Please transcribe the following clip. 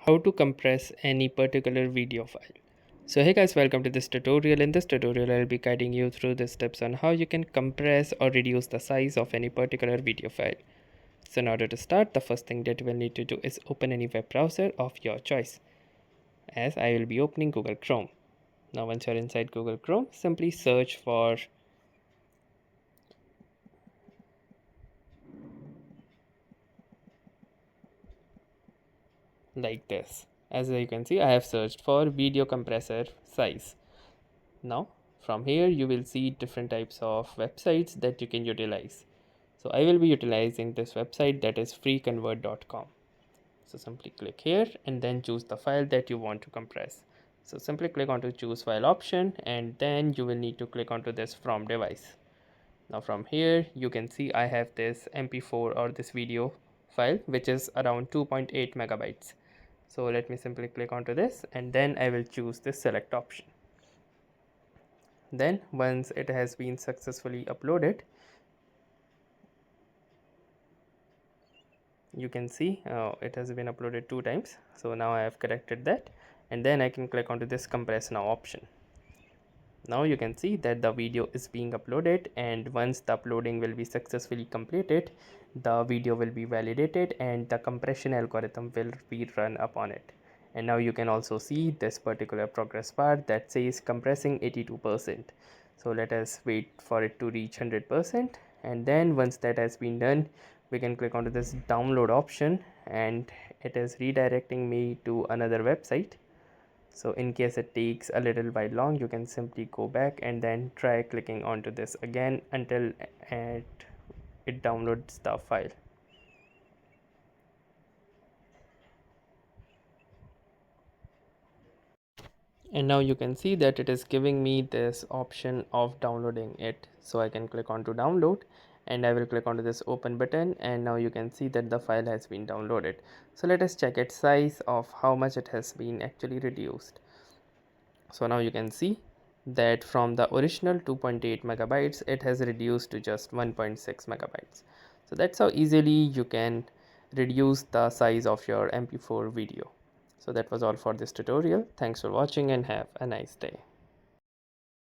how to compress any particular video file. So hey guys, welcome to this tutorial. In this tutorial I'll be guiding you through the steps on how you can compress or reduce the size of any particular video file. So in order to start, the first thing that you will need to do is open any web browser of your choice, as I will be opening Google Chrome. Now once you're inside Google Chrome, simply search for like this. As you can see, I have searched for video compressor size. Now from here you will see different types of websites that you can utilize. So I will be utilizing this website, that is freeconvert.com. So simply click here and then choose the file that you want to compress. So simply click onto choose file option and then you will need to click onto this from device. Now from here you can see I have this mp4 or this video file which is around 2.8 megabytes. So let me simply click onto this and then I will choose this select option. Then once it has been successfully uploaded, you can see it has been uploaded 2 times. So now I have corrected that and then I can click onto this compress now option. Now you can see that the video is being uploaded, and once the uploading will be successfully completed, the video will be validated and the compression algorithm will be run upon it. And now you can also see this particular progress bar that says compressing 82%. So let us wait for it to reach 100%, and then once that has been done, we can click onto this download option and it is redirecting me to another website. So in case it takes a little while long, you can simply go back and then try clicking onto this again until it downloads the file. And now you can see that it is giving me this option of downloading it. So I can click onto download and I will click onto this open button, and now you can see that the file has been downloaded. So let us check its size of how much it has been actually reduced. So now you can see that from the original 2.8 megabytes it has reduced to just 1.6 megabytes. So that's how easily you can reduce the size of your mp4 video. So that was all for this tutorial. Thanks for watching and have a nice day.